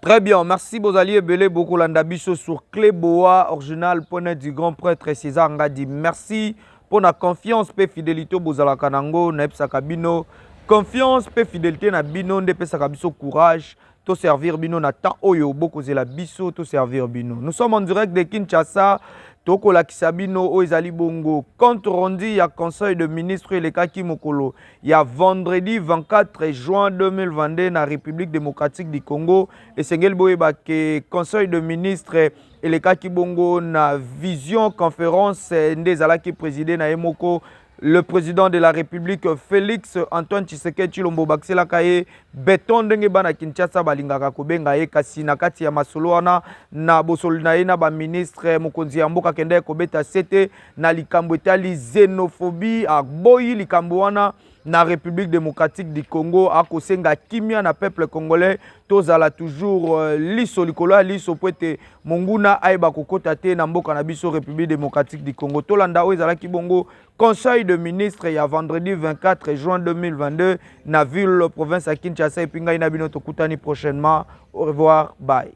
Très bien, merci Bozali Ebele beaucoup Landabiso sur Clé Boa, original poney du grand prêtre César Ngadi. Merci pour la confiance et fidélité Bozala Kanango, Nepsa Kabino. Confiance et fidélité na bino, Nepsa Kabiso courage, to servir bino na ta oyo, beaucoup la biso, to servir bino. Nous sommes en direct de Kinshasa. Toko la Kisabino Oizali Bongo. Compte rendu, il y a conseil de ministre et les Kaki Mokolo. Il y a vendredi 24 juin 2022 dans la République démocratique du Congo. Et c'est le conseil de ministre et les Kaki Bongo na vision conférence des Alaki présidé na Emoko. Le président de la République, Félix Antoine Tshisekedi Tshilombo Baksela Kaye, béton ndenge bana Kinshasa balingaka kobenga ye kasi na kati ya masolo wana na bosolo na ye na ba ministre mokonzi ya mboka kende kobeta sete na likambo etali xénophobie aboyi likambo wana na République démocratique du Congo akosenga kimia na peuple congolais tozala toujours liso likolo liso poete monguna aiba kokota te na mboka na biso République démocratique du Congo tolanda o ezala kibongo conseil de ministre ya vendredi 24 juin 2022 na ville province à Kinshasa et pinga ina bino tokutani prochainement. Au revoir, bye.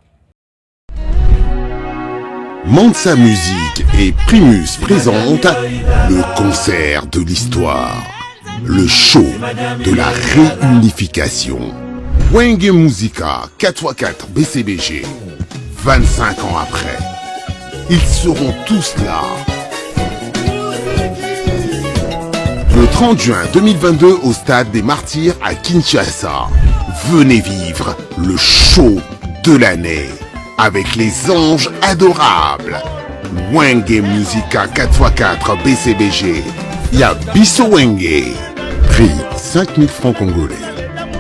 Mansa Musique et Primus présentent le concert de l'histoire, le show de la réunification. Wenge Musica 4x4 BCBG, 25 ans après, ils seront tous là. Le 30 juin 2022 au stade des Martyrs à Kinshasa, venez vivre le show de l'année avec les anges adorables. Wenge Musica 4x4 BCBG, Yabiso Wenge. Prix 5000 francs congolais.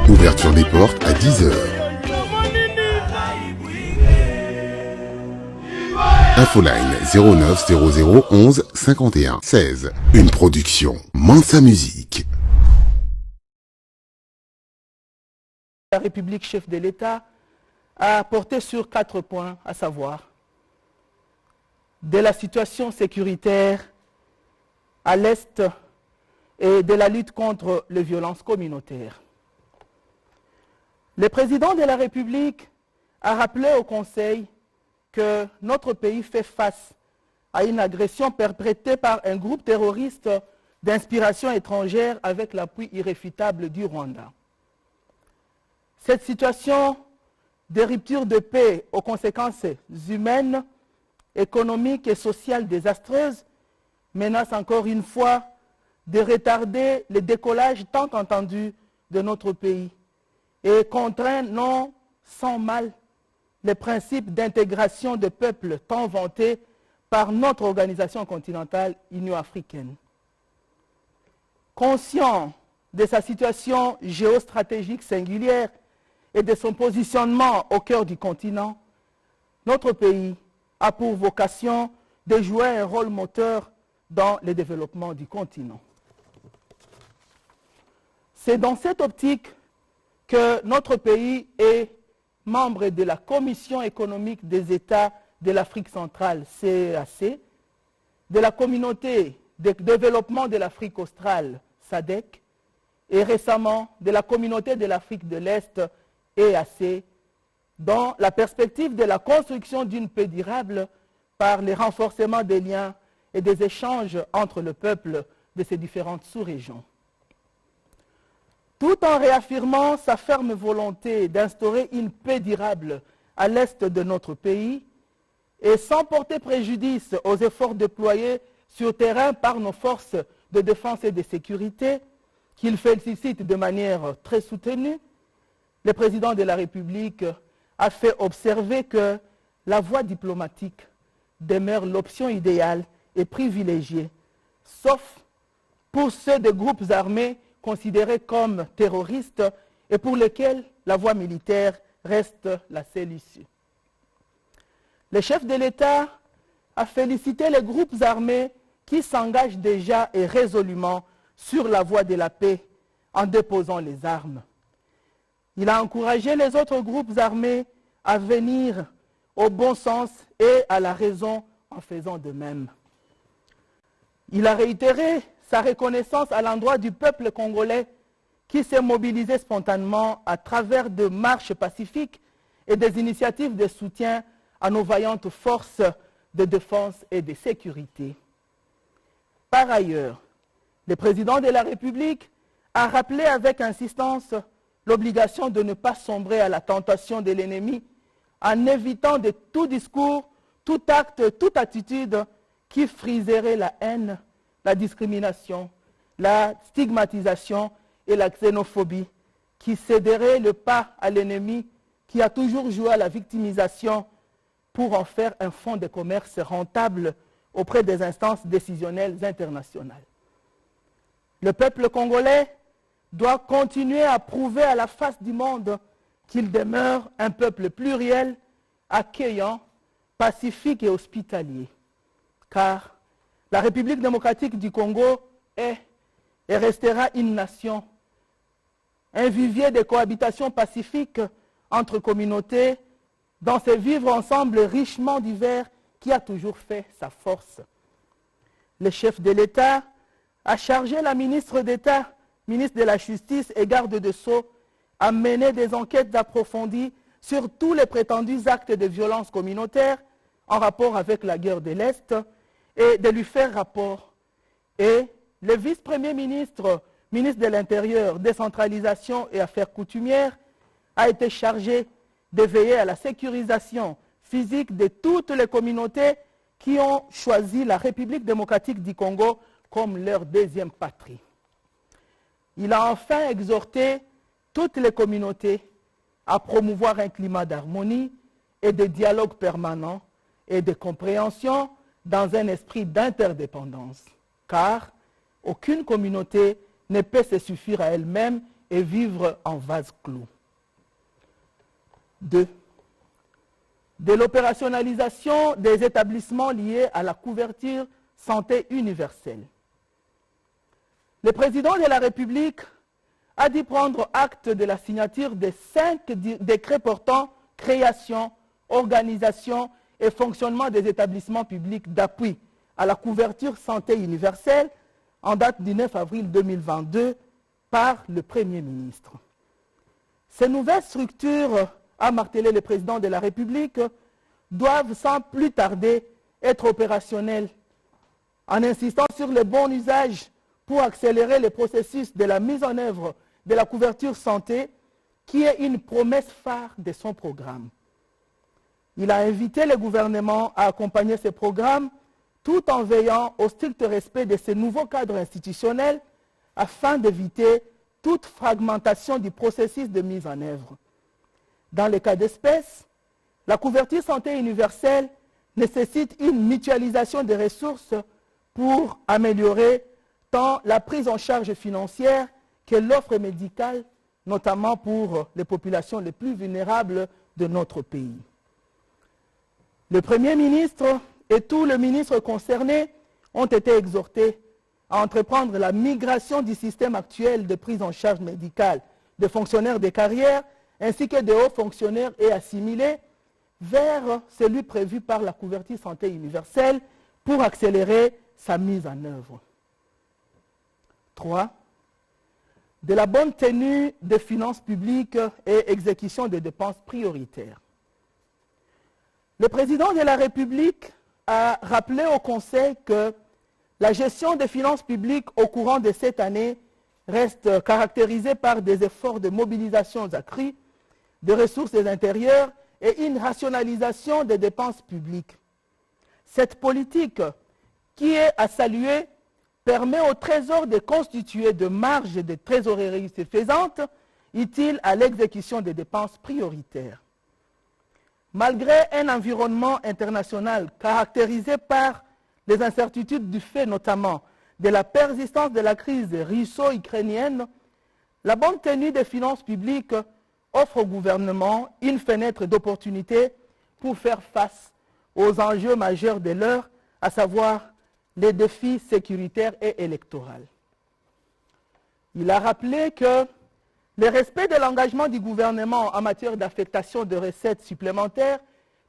Ouverture des portes à 10h. Infoline 09 00 11 51 16. Une production Mansa Musique. La République, chef de l'État, a porté sur 4 points, à savoir de la situation sécuritaire à l'Est et de la lutte contre les violences communautaires. Le président de la République a rappelé au Conseil que notre pays fait face à une agression perpétrée par un groupe terroriste d'inspiration étrangère avec l'appui irréfutable du Rwanda. Cette situation de rupture de paix aux conséquences humaines, économiques et sociales désastreuses menace encore une fois de retarder le décollage tant attendu de notre pays et contraint non sans mal les principes d'intégration de peuples tant vantés par notre organisation continentale Union africaine. Conscient de sa situation géostratégique singulière et de son positionnement au cœur du continent, notre pays a pour vocation de jouer un rôle moteur dans le développement du continent. C'est dans cette optique que notre pays est membre de la Commission économique des États de l'Afrique centrale, CEAC, de la Communauté de développement de l'Afrique australe, SADC, et récemment de la Communauté de l'Afrique de l'Est, EAC, dans la perspective de la construction d'une paix durable par le renforcement des liens et des échanges entre le peuple de ces différentes sous-régions. Tout en réaffirmant sa ferme volonté d'instaurer une paix durable à l'est de notre pays et sans porter préjudice aux efforts déployés sur terrain par nos forces de défense et de sécurité, qu'il félicite de manière très soutenue, le président de la République a fait observer que la voie diplomatique demeure l'option idéale et privilégiée, sauf pour ceux des groupes armés considérés comme terroristes et pour lesquels la voie militaire reste la seule issue. Le chef de l'État a félicité les groupes armés qui s'engagent déjà et résolument sur la voie de la paix en déposant les armes. Il a encouragé les autres groupes armés à venir au bon sens et à la raison en faisant de même. Il a réitéré sa reconnaissance à l'endroit du peuple congolais qui s'est mobilisé spontanément à travers de marches pacifiques et des initiatives de soutien à nos vaillantes forces de défense et de sécurité. Par ailleurs, le président de la République a rappelé avec insistance l'obligation de ne pas sombrer à la tentation de l'ennemi en évitant de tout discours, tout acte, toute attitude qui friserait la haine, la discrimination, la stigmatisation et la xénophobie, qui céderait le pas à l'ennemi qui a toujours joué à la victimisation pour en faire un fonds de commerce rentable auprès des instances décisionnelles internationales. Le peuple congolais doit continuer à prouver à la face du monde qu'il demeure un peuple pluriel, accueillant, pacifique et hospitalier. Car la République démocratique du Congo est et restera une nation, un vivier de cohabitation pacifique entre communautés dans ce vivre ensemble richement divers qui a toujours fait sa force. Le chef de l'État a chargé la ministre d'État, ministre de la Justice et garde de Sceaux, à mener des enquêtes approfondies sur tous les prétendus actes de violence communautaire en rapport avec la guerre de l'Est et de lui faire rapport. Et le vice-premier ministre, ministre de l'Intérieur, décentralisation et affaires coutumières, a été chargé de veiller à la sécurisation physique de toutes les communautés qui ont choisi la République démocratique du Congo comme leur deuxième patrie. Il a enfin exhorté toutes les communautés à promouvoir un climat d'harmonie et de dialogue permanent et de compréhension dans un esprit d'interdépendance, car aucune communauté ne peut se suffire à elle-même et vivre en vase clos. 2. De l'opérationnalisation des établissements liés à la couverture santé universelle. Le président de la République a dû prendre acte de la signature des 5 décrets portant création, organisation et fonctionnement des établissements publics d'appui à la couverture santé universelle en date du 9 avril 2022 par le Premier ministre. Ces nouvelles structures, a martelé le président de la République, doivent sans plus tarder être opérationnelles en insistant sur le bon usage pour accélérer le processus de la mise en œuvre de la couverture santé qui est une promesse phare de son programme. Il a invité le gouvernement à accompagner ce programme tout en veillant au strict respect de ce nouveau cadre institutionnel afin d'éviter toute fragmentation du processus de mise en œuvre. Dans le cas d'espèce, la couverture santé universelle nécessite une mutualisation des ressources pour améliorer tant la prise en charge financière que l'offre médicale, notamment pour les populations les plus vulnérables de notre pays. Le Premier ministre et tous les ministres concernés ont été exhortés à entreprendre la migration du système actuel de prise en charge médicale de fonctionnaires de carrière ainsi que de hauts fonctionnaires et assimilés vers celui prévu par la couverture santé universelle pour accélérer sa mise en œuvre. 3. De la bonne tenue des finances publiques et exécution des dépenses prioritaires. Le président de la République a rappelé au Conseil que la gestion des finances publiques au courant de cette année reste caractérisée par des efforts de mobilisation accrus de ressources intérieures et une rationalisation des dépenses publiques. Cette politique, qui est à saluer, permet au Trésor de constituer de marges de trésorerie suffisantes, utiles à l'exécution des dépenses prioritaires. Malgré un environnement international caractérisé par les incertitudes du fait notamment de la persistance de la crise russo-ukrainienne, la bonne tenue des finances publiques offre au gouvernement une fenêtre d'opportunité pour faire face aux enjeux majeurs de l'heure, à savoir les défis sécuritaires et électoraux. Il a rappelé que le respect de l'engagement du gouvernement en matière d'affectation de recettes supplémentaires,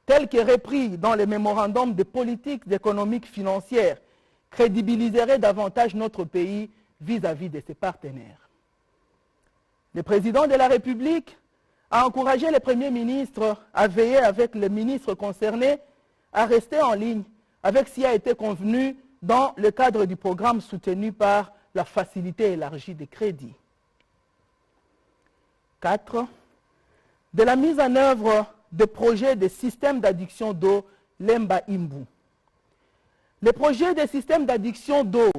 tel que repris dans le mémorandum de politique économique financière, crédibiliserait davantage notre pays vis-à-vis de ses partenaires. Le président de la République a encouragé le Premier ministre à veiller avec les ministres concernés à rester en ligne avec ce qui a été convenu dans le cadre du programme soutenu par la facilité élargie des crédits. 4. De la mise en œuvre de projets de systèmes d'adduction d'eau Lemba Imbu. Le projet de système d'adduction d'eau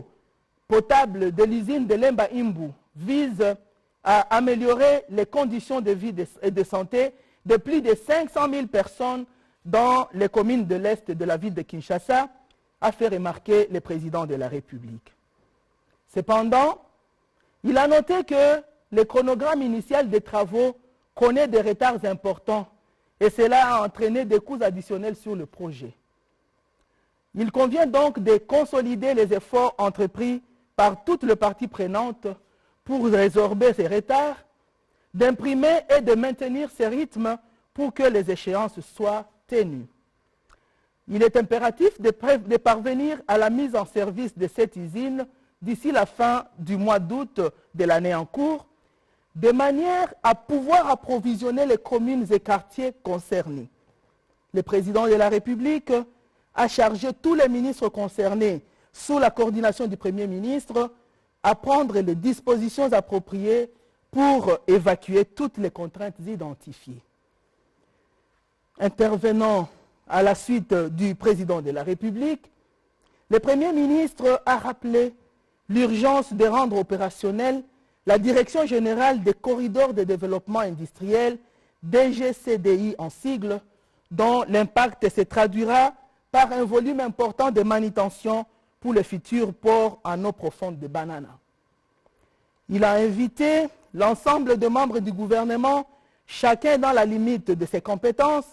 potable de l'usine de Lemba Imbu vise à améliorer les conditions de vie et de santé de plus de 500 000 personnes dans les communes de l'Est de la ville de Kinshasa, a fait remarquer le président de la République. Cependant, il a noté que le chronogramme initial des travaux connaît des retards importants et cela a entraîné des coûts additionnels sur le projet. Il convient donc de consolider les efforts entrepris par toutes les parties prenantes pour résorber ces retards, d'imprimer et de maintenir ces rythmes pour que les échéances soient tenues. Il est impératif de parvenir à la mise en service de cette usine d'ici la fin du mois d'août de l'année en cours, de manière à pouvoir approvisionner les communes et quartiers concernés. Le président de la République a chargé tous les ministres concernés, sous la coordination du Premier ministre, à prendre les dispositions appropriées pour évacuer toutes les contraintes identifiées. Intervenant à la suite du président de la République, le Premier ministre a rappelé l'urgence de rendre opérationnelle la Direction générale des corridors de développement industriel, DGCDI en sigle, dont l'impact se traduira par un volume important de manutention pour le futur port en eau profonde de Banana. Il a invité l'ensemble des membres du gouvernement, chacun dans la limite de ses compétences,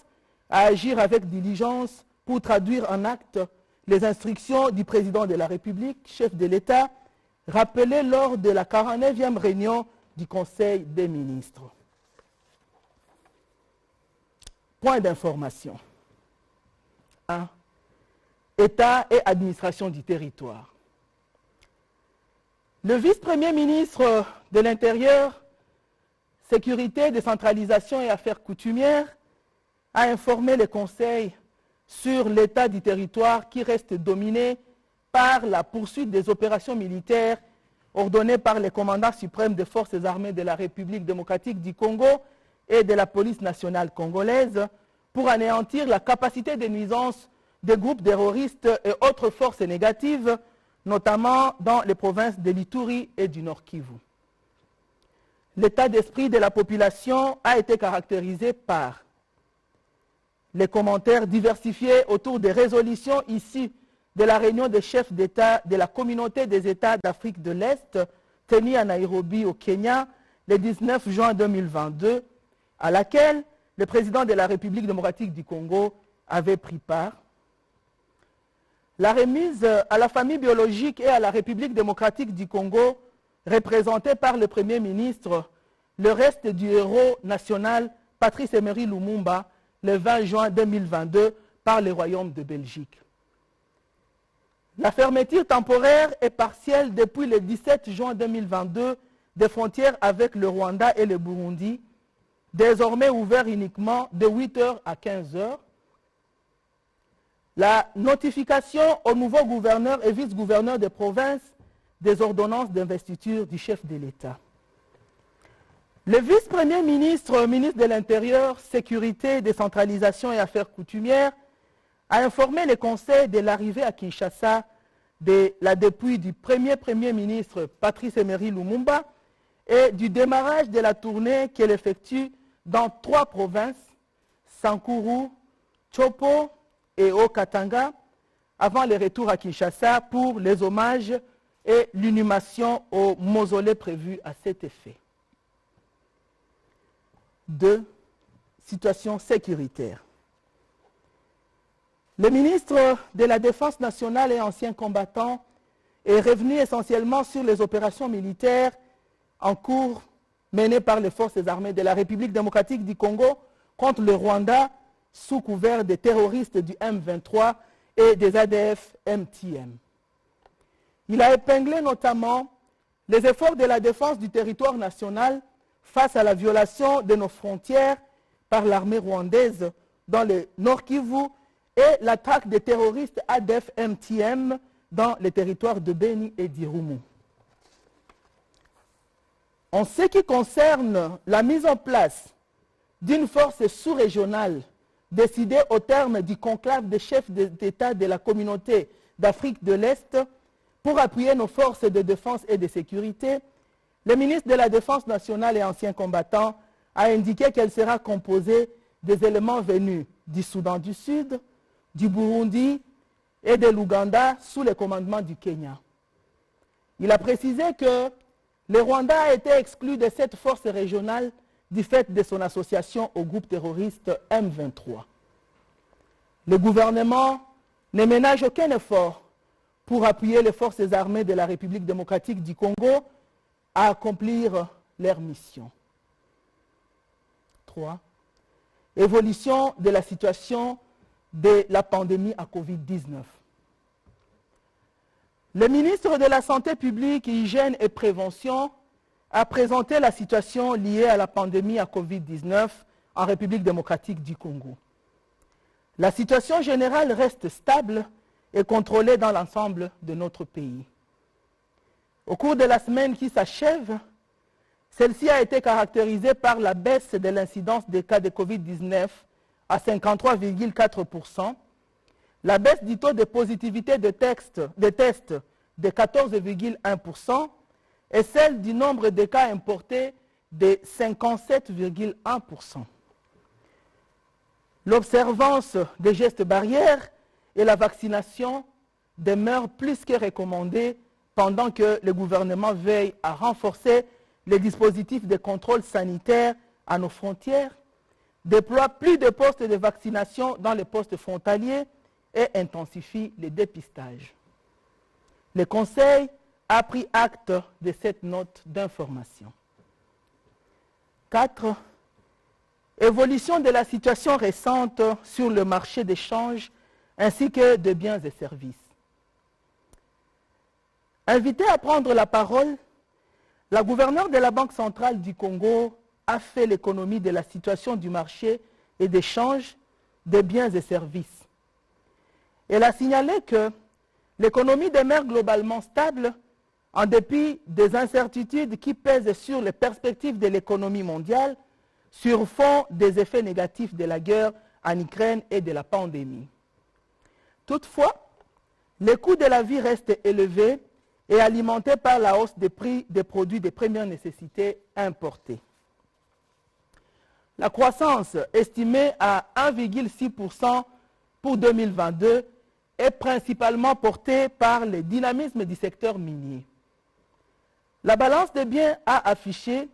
à agir avec diligence pour traduire en actes les instructions du président de la République, chef de l'État, rappelées lors de la 49e réunion du Conseil des ministres. Point d'information. 1. État et administration du territoire. Le vice-premier ministre de l'Intérieur, Sécurité, décentralisation et affaires coutumières a informé le Conseil sur l'état du territoire qui reste dominé par la poursuite des opérations militaires ordonnées par le commandant suprême des forces armées de la République démocratique du Congo et de la police nationale congolaise pour anéantir la capacité de nuisance des groupes terroristes et autres forces négatives, notamment dans les provinces de l'Ituri et du Nord Kivu. L'état d'esprit de la population a été caractérisé par les commentaires diversifiés autour des résolutions issues de la réunion des chefs d'État de la communauté des États d'Afrique de l'Est tenue à Nairobi au Kenya le 19 juin 2022, à laquelle le président de la République démocratique du Congo avait pris part. La remise à la famille biologique et à la République démocratique du Congo, représentée par le Premier ministre, le reste du héros national Patrice Emery Lumumba, le 20 juin 2022, par le Royaume de Belgique. La fermeture temporaire et partielle depuis le 17 juin 2022 des frontières avec le Rwanda et le Burundi, désormais ouvert uniquement de 8h à 15h. La notification au nouveau gouverneur et vice-gouverneur des provinces des ordonnances d'investiture du chef de l'État. Le vice-premier ministre, ministre de l'Intérieur, Sécurité, Décentralisation et Affaires coutumières, a informé le Conseil de l'arrivée à Kinshasa de la dépouille du Premier ministre Patrice Emery Lumumba et du démarrage de la tournée qu'elle effectue dans 3 provinces, Sankuru, Chopo et Haut-Katanga, avant le retour à Kinshasa pour les hommages et l'inhumation au mausolée prévu à cet effet. 2. Situation sécuritaire. Le ministre de la Défense nationale et ancien combattant est revenu essentiellement sur les opérations militaires en cours menées par les forces armées de la République démocratique du Congo contre le Rwanda sous couvert des terroristes du M23 et des ADF-MTM. Il a épinglé notamment les efforts de la défense du territoire national face à la violation de nos frontières par l'armée rwandaise dans le Nord Kivu et l'attaque des terroristes ADF-MTM dans les territoires de Beni et d'Irumu. En ce qui concerne la mise en place d'une force sous-régionale décidée au terme du conclave des chefs d'État de la communauté d'Afrique de l'Est pour appuyer nos forces de défense et de sécurité, le ministre de la Défense nationale et ancien combattant a indiqué qu'elle sera composée des éléments venus du Soudan du Sud, du Burundi et de l'Ouganda sous le commandement du Kenya. Il a précisé que le Rwanda a été exclu de cette force régionale du fait de son association au groupe terroriste M23. Le gouvernement ne ménage aucun effort pour appuyer les forces armées de la République démocratique du Congo à accomplir leur mission. 3. Évolution de la situation de la pandémie à Covid-19. Le ministre de la Santé publique, Hygiène et Prévention a présenté la situation liée à la pandémie à Covid-19 en République démocratique du Congo. La situation générale reste stable et contrôlée dans l'ensemble de notre pays. Au cours de la semaine qui s'achève, celle-ci a été caractérisée par la baisse de l'incidence des cas de Covid-19 à 53,4%, la baisse du taux de positivité des tests de 14,1% et celle du nombre de cas importés de 57,1%. L'observance des gestes barrières et la vaccination demeurent plus que recommandées pendant que le gouvernement veille à renforcer les dispositifs de contrôle sanitaire à nos frontières, déploie plus de postes de vaccination dans les postes frontaliers et intensifie les dépistages. Le Conseil a pris acte de cette note d'information. 4. Évolution de la situation récente sur le marché d'échange ainsi que de biens et services. Invitée à prendre la parole, la gouverneure de la Banque centrale du Congo a fait l'économie de la situation du marché et d'échange des biens et services. Elle a signalé que l'économie demeure globalement stable en dépit des incertitudes qui pèsent sur les perspectives de l'économie mondiale sur fond des effets négatifs de la guerre en Ukraine et de la pandémie. Toutefois, les coûts de la vie restent élevés et alimentés par la hausse des prix des produits de première nécessité importés. La croissance estimée à 1,6% pour 2022 est principalement portée par le dynamisme du secteur minier. La balance des biens a affiché,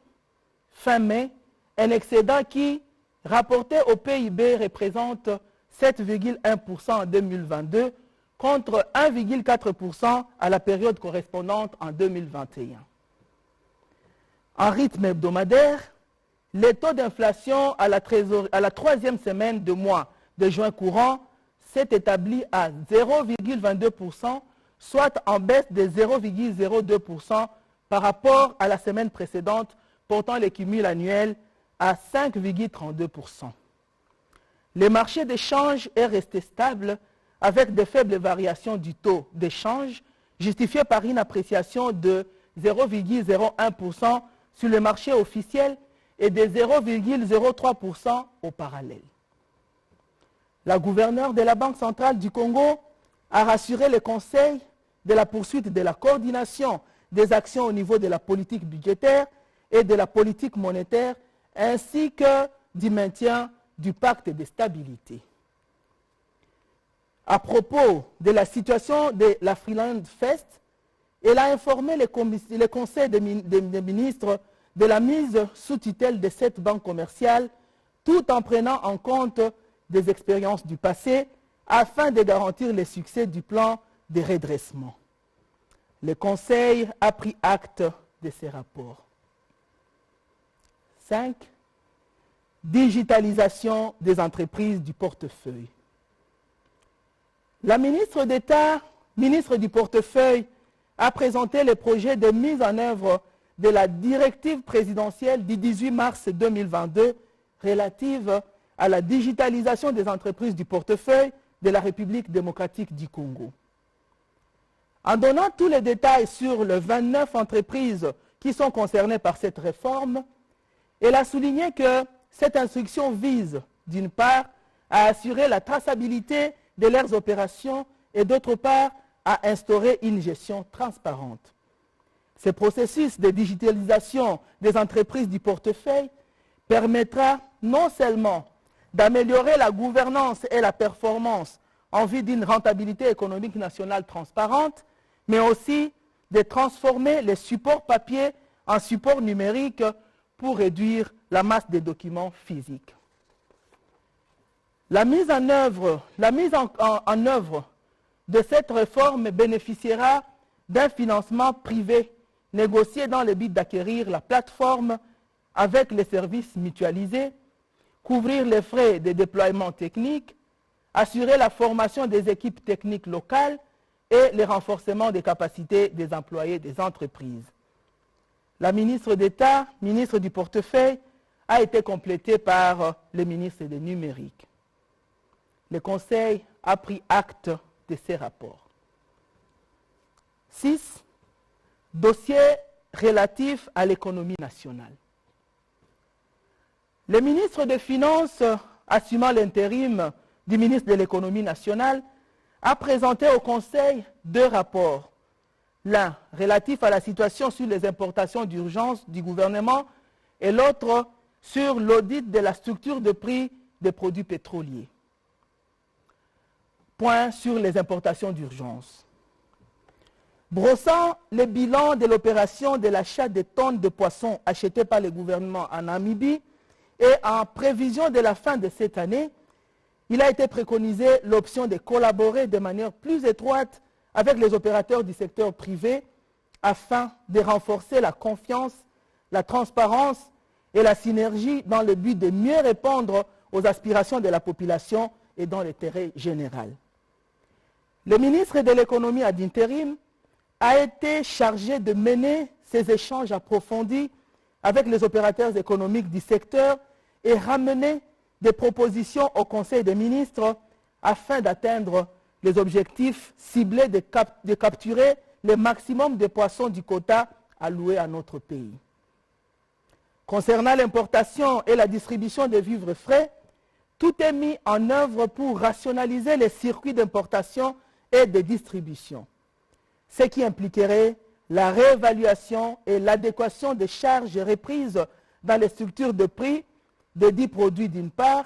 fin mai, un excédent qui, rapporté au PIB, représente 7,1% en 2022 contre 1,4% à la période correspondante en 2021. En rythme hebdomadaire, le taux d'inflation à la troisième semaine du mois de juin courant s'est établi à 0,22%, soit en baisse de 0,02% par rapport à la semaine précédente, portant le cumul annuel à 5,32%. Le marché d'échange est resté stable avec de faibles variations du taux d'échange, justifié par une appréciation de 0,01% sur le marché officiel et de 0,03% au parallèle. La gouverneure de la Banque centrale du Congo a rassuré le Conseil de la poursuite de la coordination des actions au niveau de la politique budgétaire et de la politique monétaire, ainsi que du maintien du pacte de stabilité. À propos de la situation de la Freeland Fest, elle a informé le Conseil des ministres de la mise sous tutelle de cette banque commerciale, tout en prenant en compte des expériences du passé afin de garantir le succès du plan de redressement. Le Conseil a pris acte de ces rapports. 5. Digitalisation des entreprises du portefeuille. La ministre d'État, ministre du portefeuille, a présenté le projet de mise en œuvre de la directive présidentielle du 18 mars 2022 relative à la digitalisation des entreprises du portefeuille de la République démocratique du Congo. En donnant tous les détails sur les 29 entreprises qui sont concernées par cette réforme, elle a souligné que cette instruction vise, d'une part, à assurer la traçabilité de leurs opérations et d'autre part, à instaurer une gestion transparente. Ce processus de digitalisation des entreprises du portefeuille permettra non seulement d'améliorer la gouvernance et la performance en vue d'une rentabilité économique nationale transparente, mais aussi de transformer les supports papier en supports numériques pour réduire la masse des documents physiques. La mise en œuvre de cette réforme bénéficiera d'un financement privé négocié dans le but d'acquérir la plateforme avec les services mutualisés, couvrir les frais de déploiement technique, assurer la formation des équipes techniques locales et le renforcement des capacités des employés des entreprises. La ministre d'État, ministre du portefeuille, a été complétée par le ministre du numérique. Le Conseil a pris acte de ces rapports. 6. Dossier relatif à l'économie nationale. Le ministre des Finances, assumant l'intérim du ministre de l'économie nationale, a présenté au Conseil 2 rapports. L'un relatif à la situation sur les importations d'urgence du gouvernement et l'autre sur l'audit de la structure de prix des produits pétroliers. Point sur les importations d'urgence. Brossant le bilan de l'opération de l'achat des tonnes de poissons achetées par le gouvernement en Namibie et en prévision de la fin de cette année, il a été préconisé l'option de collaborer de manière plus étroite avec les opérateurs du secteur privé afin de renforcer la confiance, la transparence et la synergie dans le but de mieux répondre aux aspirations de la population et dans l'intérêt général. Le ministre de l'économie ad intérim a été chargé de mener ces échanges approfondis avec les opérateurs économiques du secteur et ramener des propositions au Conseil des ministres afin d'atteindre les objectifs ciblés de capturer le maximum de poissons du quota alloué à notre pays. Concernant l'importation et la distribution des vivres frais, tout est mis en œuvre pour rationaliser les circuits d'importation et de distribution, ce qui impliquerait la réévaluation et l'adéquation des charges reprises dans les structures de prix de 10 produits d'une part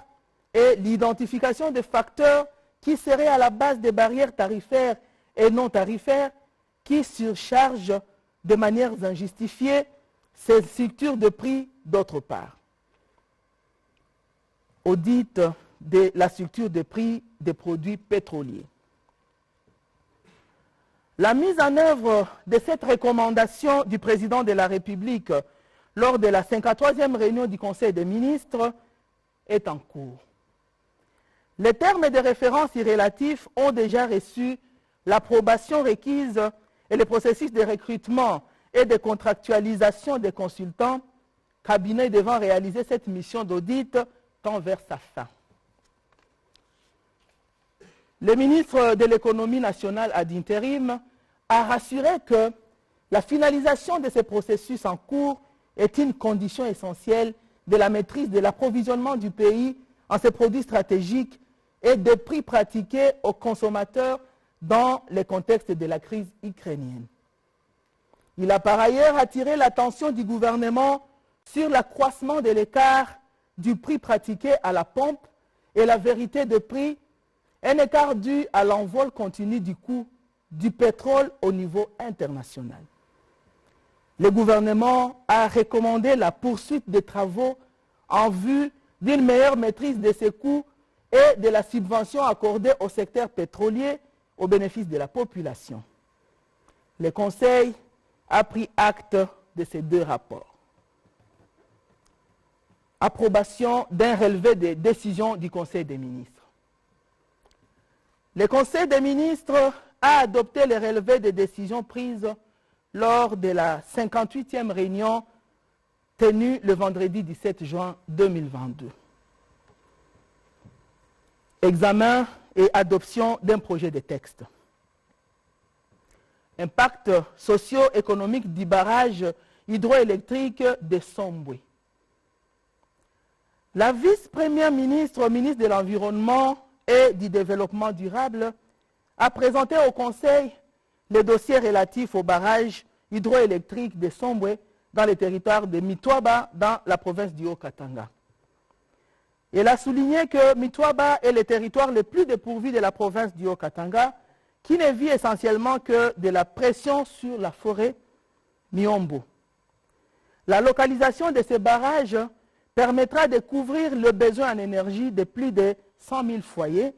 et l'identification des facteurs qui seraient à la base des barrières tarifaires et non tarifaires qui surchargent de manière injustifiée ces structures de prix d'autre part. Audit de la structure de prix des produits pétroliers. La mise en œuvre de cette recommandation du président de la République lors de la 53e réunion du Conseil des ministres est en cours. Les termes de référence y relatifs ont déjà reçu l'approbation requise et le processus de recrutement et de contractualisation des consultants, cabinet devant réaliser cette mission d'audit tend vers sa fin. Le ministre de l'économie nationale ad intérim a rassuré que la finalisation de ces processus en cours est une condition essentielle de la maîtrise de l'approvisionnement du pays en ces produits stratégiques et des prix pratiqués aux consommateurs dans le contexte de la crise ukrainienne. Il a par ailleurs attiré l'attention du gouvernement sur l'accroissement de l'écart du prix pratiqué à la pompe et la vérité de prix, un écart dû à l'envol continu du coût du pétrole au niveau international. Le gouvernement a recommandé la poursuite des travaux en vue d'une meilleure maîtrise de ces coûts et de la subvention accordée au secteur pétrolier au bénéfice de la population. Le Conseil a pris acte de ces 2 rapports. Approbation d'un relevé des décisions du Conseil des ministres. Le Conseil des ministres a adopté les relevés des décisions prises lors de la 58e réunion tenue le vendredi 17 juin 2022. Examen et adoption d'un projet de texte. Impact socio-économique du barrage hydroélectrique de Sombwe. La vice-première ministre, ministre de l'Environnement et du Développement durable, a présenté au Conseil les dossiers relatifs au barrage hydroélectrique de Sombwe dans le territoire de Mitwaba, dans la province du Haut-Katanga. Elle a souligné que Mitwaba est le territoire le plus dépourvu de la province du Haut-Katanga, qui ne vit essentiellement que de la pression sur la forêt Miombo. La localisation de ces barrages permettra de couvrir le besoin en énergie de plus de 100 000 foyers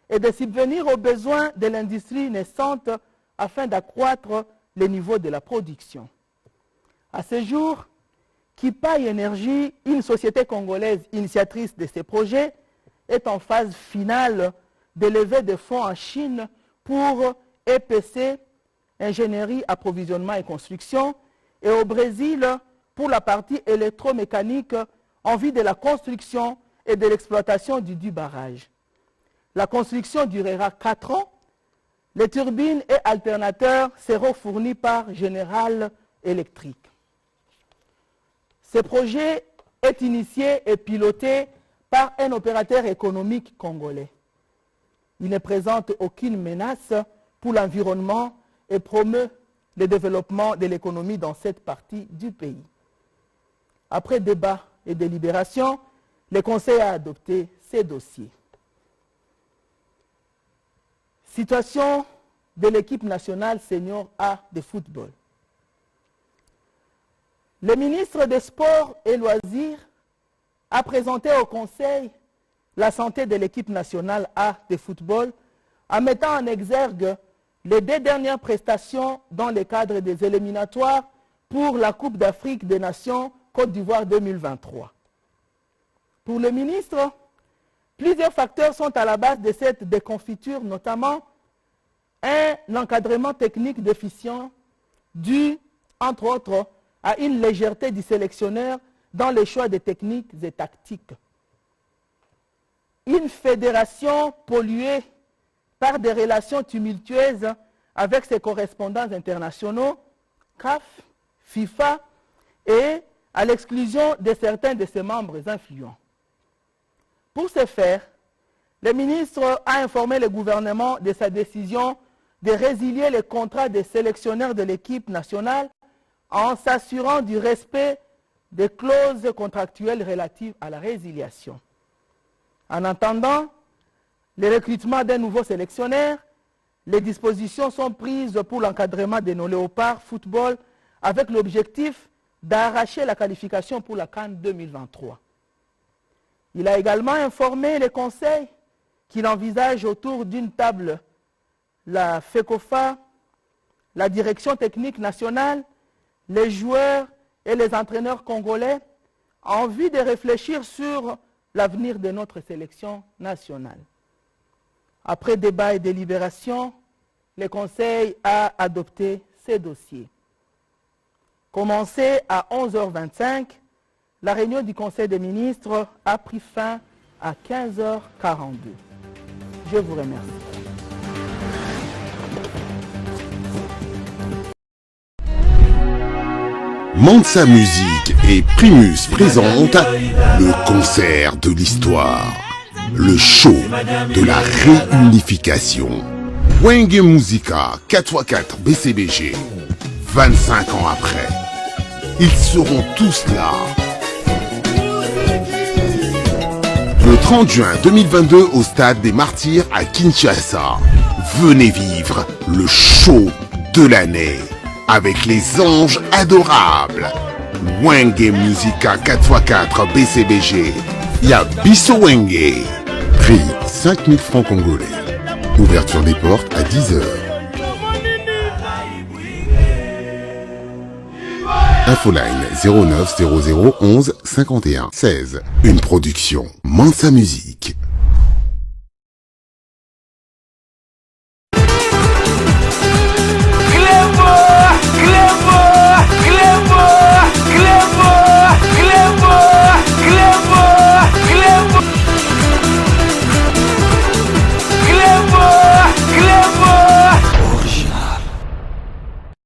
et de subvenir aux besoins de l'industrie naissante afin d'accroître le niveau de la production. À ce jour, Kipai Énergie, une société congolaise initiatrice de ces projets, est en phase finale de levée de fonds en Chine pour EPC, ingénierie, approvisionnement et construction, et au Brésil pour la partie électromécanique en vue de la construction et de l'exploitation du barrage. La construction durera 4 ans. Les turbines et alternateurs seront fournis par General Electric. Ce projet est initié et piloté par un opérateur économique congolais. Il ne présente aucune menace pour l'environnement et promeut le développement de l'économie dans cette partie du pays. Après débat et délibération, le Conseil a adopté ces dossiers. Situation de l'équipe nationale senior A de football. Le ministre des Sports et Loisirs a présenté au Conseil la santé de l'équipe nationale A de football en mettant en exergue les 2 dernières prestations dans le cadre des éliminatoires pour la Coupe d'Afrique des Nations Côte d'Ivoire 2023. Pour le ministre, plusieurs facteurs sont à la base de cette déconfiture, notamment un encadrement technique déficient dû, entre autres, à une légèreté du sélectionneur dans les choix des techniques et tactiques. Une fédération polluée par des relations tumultueuses avec ses correspondants internationaux, CAF, FIFA, et à l'exclusion de certains de ses membres influents. Pour ce faire, le ministre a informé le gouvernement de sa décision de résilier les contrats des sélectionneurs de l'équipe nationale en s'assurant du respect des clauses contractuelles relatives à la résiliation. En attendant le recrutement d'un nouveau sélectionneur, les dispositions sont prises pour l'encadrement de nos léopards football avec l'objectif d'arracher la qualification pour la CAN 2023. Il a également informé le Conseil qu'il envisage autour d'une table la FECOFA, la direction technique nationale, les joueurs et les entraîneurs congolais en vue de réfléchir sur l'avenir de notre sélection nationale. Après débat et délibération, le Conseil a adopté ces dossiers. Commencée à 11h25, la réunion du Conseil des ministres a pris fin à 15h42. Je vous remercie. Mansa Musique et Primus présentent le concert de l'histoire, le show de la réunification. Wenge Musica 4x4 BCBG, 25 ans après, ils seront tous là. Le 30 juin 2022 au Stade des Martyrs à Kinshasa, venez vivre le show de l'année avec les anges adorables. Wenge Musica 4x4 BCBG, Yabiso Wenge. Prix 5 000 francs congolais. Ouverture des portes à 10h. Infoline 09 00 11 51 16. Une production Mansa Musique.